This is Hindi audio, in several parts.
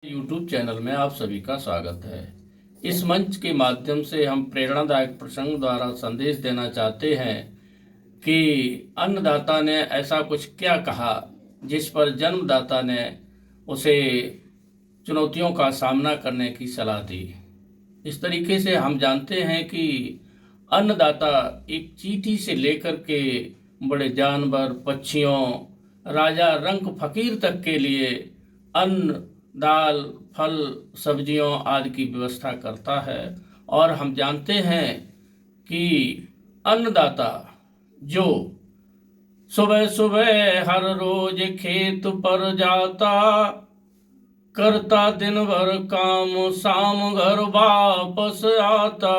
YouTube चैनल में आप सभी का स्वागत है। इस मंच के माध्यम से हम प्रेरणादायक प्रसंग द्वारा संदेश देना चाहते हैं कि अन्नदाता ने ऐसा कुछ क्या कहा जिस पर जन्मदाता ने उसे चुनौतियों का सामना करने की सलाह दी। इस तरीके से हम जानते हैं कि अन्नदाता एक चींटी से लेकर के बड़े जानवर, पक्षियों, राजा, रंक फकीर तक के लिए अन्न, दाल, फल, सब्जियों आदि की व्यवस्था करता है। और हम जानते हैं कि अन्नदाता जो सुबह सुबह हर रोज खेत पर जाता, करता दिन भर काम, शाम घर वापस आता,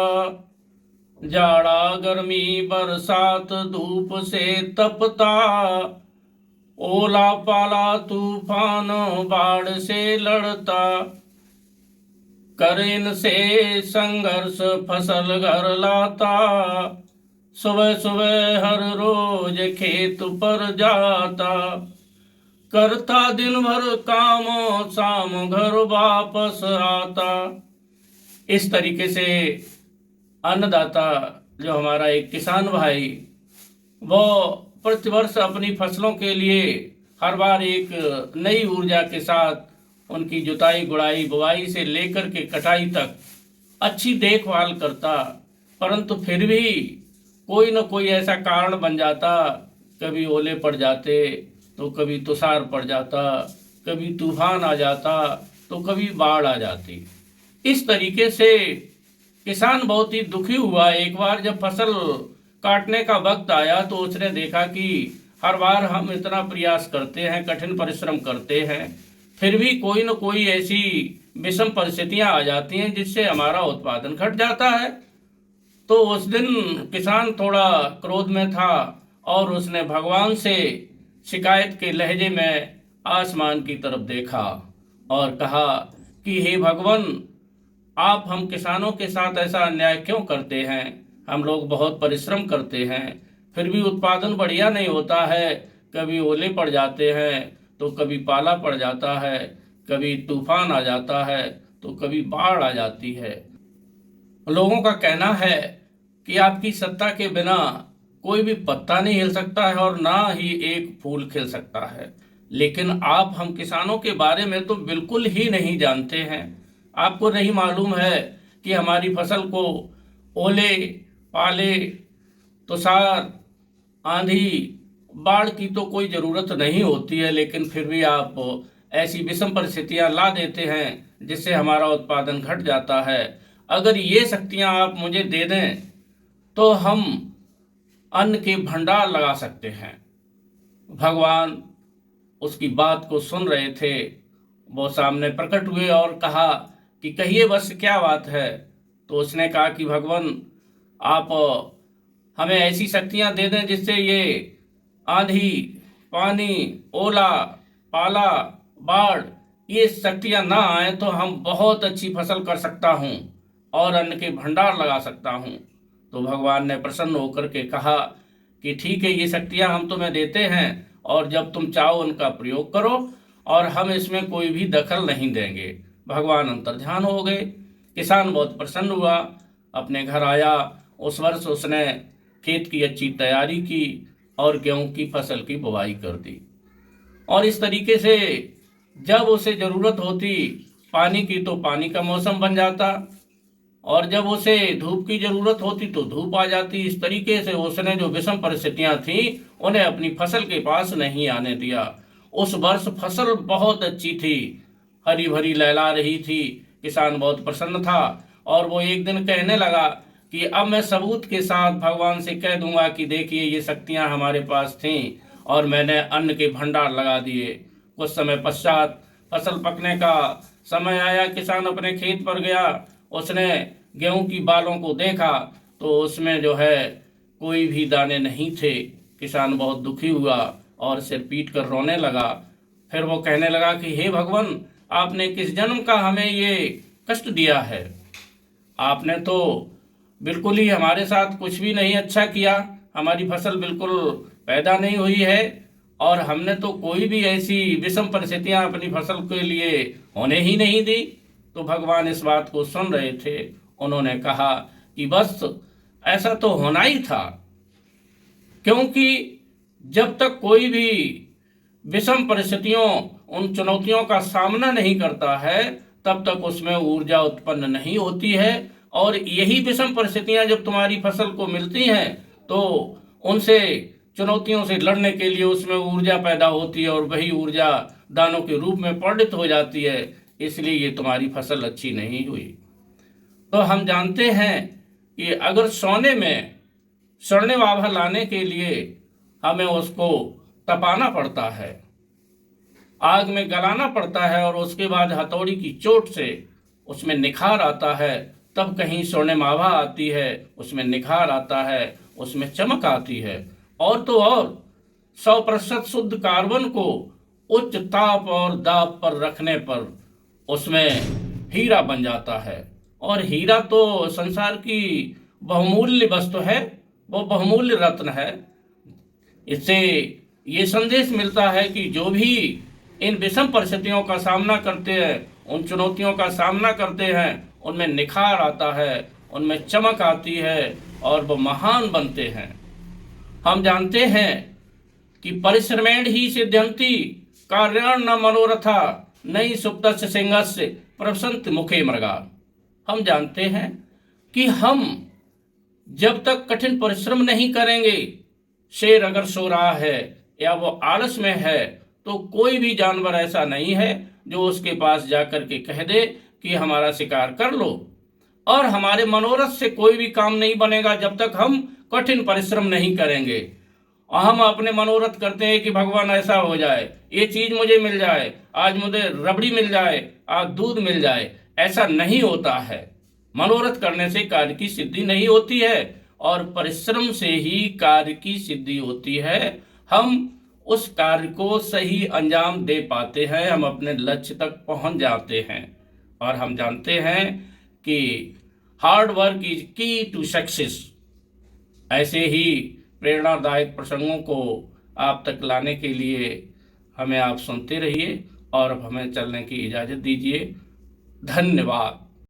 जाड़ा गर्मी बरसात धूप से तपता, ओला पाला तूफान बाढ़ से लड़ता, करेन से संघर्ष फसल घर लाता, सुबह सुबह हर रोज खेत पर जाता, करता दिन भर काम, शाम घर वापस आता। इस तरीके से अन्नदाता जो हमारा एक किसान भाई, वो प्रतिवर्ष अपनी फसलों के लिए हर बार एक नई ऊर्जा के साथ उनकी जुताई, गुड़ाई, बुवाई से लेकर के कटाई तक अच्छी देखभाल करता, परंतु फिर भी कोई न कोई ऐसा कारण बन जाता। कभी ओले पड़ जाते तो कभी तुषार पड़ जाता, कभी तूफान आ जाता तो कभी बाढ़ आ जाती। इस तरीके से किसान बहुत ही दुखी हुआ। एक बार जब फसल काटने का वक्त आया तो उसने देखा कि हर बार हम इतना प्रयास करते हैं, कठिन परिश्रम करते हैं, फिर भी कोई न कोई ऐसी विषम परिस्थितियां आ जाती हैं जिससे हमारा उत्पादन घट जाता है। तो उस दिन किसान थोड़ा क्रोध में था और उसने भगवान से शिकायत के लहजे में आसमान की तरफ देखा और कहा कि हे भगवान, आप हम किसानों के साथ ऐसा अन्याय क्यों करते हैं? हम लोग बहुत परिश्रम करते हैं, फिर भी उत्पादन बढ़िया नहीं होता है। कभी ओले पड़ जाते हैं तो कभी पाला पड़ जाता है, कभी तूफान आ जाता है तो कभी बाढ़ आ जाती है। लोगों का कहना है कि आपकी सत्ता के बिना कोई भी पत्ता नहीं हिल सकता है और ना ही एक फूल खिल सकता है, लेकिन आप हम किसानों के बारे में तो बिल्कुल ही नहीं जानते हैं। आपको नहीं मालूम है कि हमारी फसल को ओले, पाले, तुषार, आंधी, बाढ़ की तो कोई ज़रूरत नहीं होती है, लेकिन फिर भी आप ऐसी विषम परिस्थितियां ला देते हैं जिससे हमारा उत्पादन घट जाता है। अगर ये शक्तियां आप मुझे दे दें तो हम अन्न के भंडार लगा सकते हैं। भगवान उसकी बात को सुन रहे थे। वो सामने प्रकट हुए और कहा कि कहिए बस क्या बात है। तो उसने कहा कि भगवान, आप हमें ऐसी शक्तियां दे दें जिससे ये आंधी, पानी, ओला, पाला, बाढ़, ये शक्तियां ना आए तो हम बहुत अच्छी फसल कर सकता हूं और अन्न के भंडार लगा सकता हूं। तो भगवान ने प्रसन्न होकर के कहा कि ठीक है, ये शक्तियां हम तुम्हें देते हैं और जब तुम चाहो उनका प्रयोग करो और हम इसमें कोई भी दखल नहीं देंगे। भगवान अंतर्ध्यान हो गए। किसान बहुत प्रसन्न हुआ, अपने घर आया। उस वर्ष उसने खेत की अच्छी तैयारी की और गेहूं की फसल की बुवाई कर दी। और इस तरीके से जब उसे ज़रूरत होती पानी की तो पानी का मौसम बन जाता, और जब उसे धूप की ज़रूरत होती तो धूप आ जाती। इस तरीके से उसने जो विषम परिस्थितियां थीं उन्हें अपनी फसल के पास नहीं आने दिया। उस वर्ष फसल बहुत अच्छी थी, हरी भरी लहला रही थी। किसान बहुत प्रसन्न था और वो एक दिन कहने लगा कि अब मैं सबूत के साथ भगवान से कह दूंगा कि देखिए, ये शक्तियां हमारे पास थीं और मैंने अन्न के भंडार लगा दिए। कुछ समय पश्चात फसल पकने का समय आया। किसान अपने खेत पर गया। उसने गेहूं की बालों को देखा तो उसमें जो है कोई भी दाने नहीं थे। किसान बहुत दुखी हुआ और सिर पीट कर रोने लगा। फिर वो कहने लगा कि हे भगवान, आपने किस जन्म का हमें ये कष्ट दिया है? आपने तो बिल्कुल ही हमारे साथ कुछ भी नहीं अच्छा किया। हमारी फसल बिल्कुल पैदा नहीं हुई है और हमने तो कोई भी ऐसी विषम परिस्थितियां अपनी फसल के लिए होने ही नहीं दी। तो भगवान इस बात को सुन रहे थे। उन्होंने कहा कि बस ऐसा तो होना ही था, क्योंकि जब तक कोई भी विषम परिस्थितियों, उन चुनौतियों का सामना नहीं करता है, तब तक उसमें ऊर्जा उत्पन्न नहीं होती है। और यही विषम परिस्थितियां जब तुम्हारी फसल को मिलती हैं, तो उनसे, चुनौतियों से लड़ने के लिए उसमें ऊर्जा पैदा होती है, और वही ऊर्जा दानों के रूप में परिणित हो जाती है। इसलिए ये तुम्हारी फसल अच्छी नहीं हुई। तो हम जानते हैं कि अगर सोने में सड़ने वाला लाने के लिए हमें उसको तपाना पड़ता है, आग में गलाना पड़ता है, और उसके बाद हथौड़ी की चोट से उसमें निखार आता है, तब कहीं स्वर्णिम आभा आती है, उसमें निखार आता है, उसमें चमक आती है। और तो और 100% शुद्ध कार्बन को उच्च ताप और दाब पर रखने पर उसमें हीरा बन जाता है। और हीरा तो संसार की बहुमूल्य वस्तु है, वो बहुमूल्य रत्न है। इससे ये संदेश मिलता है कि जो भी इन विषम परिस्थितियों का सामना करते हैं, उन चुनौतियों का सामना करते हैं, उनमें निखार आता है, उनमें चमक आती है, और वो महान बनते हैं। हम जानते हैं कि परिश्रमेण ही सिद्ध्यन्ति कार्याण न मनोरथा नई सुप्तस्य सिंहस्य प्रवसन्ति मुखे मृगा। हम जानते हैं कि हम जब तक कठिन परिश्रम नहीं करेंगे, शेर अगर सो रहा है या वो आलस में है, तो कोई भी जानवर ऐसा नहीं है जो उसके पास जाकर के कह दे कि हमारा शिकार कर लो। और हमारे मनोरथ से कोई भी काम नहीं बनेगा जब तक हम कठिन परिश्रम नहीं करेंगे। और हम अपने मनोरथ करते हैं कि भगवान ऐसा हो जाए, ये चीज मुझे मिल जाए, आज मुझे रबड़ी मिल जाए, आज दूध मिल जाए। ऐसा नहीं होता है। मनोरथ करने से कार्य की सिद्धि नहीं होती है, और परिश्रम से ही कार्य की सिद्धि होती है। हम उस कार्य को सही अंजाम दे पाते हैं, हम अपने लक्ष्य तक पहुंच जाते हैं। और हम जानते हैं कि हार्ड वर्क इज की टू सक्सेस। ऐसे ही प्रेरणादायक प्रसंगों को आप तक लाने के लिए हमें आप सुनते रहिए, और हमें चलने की इजाज़त दीजिए। धन्यवाद।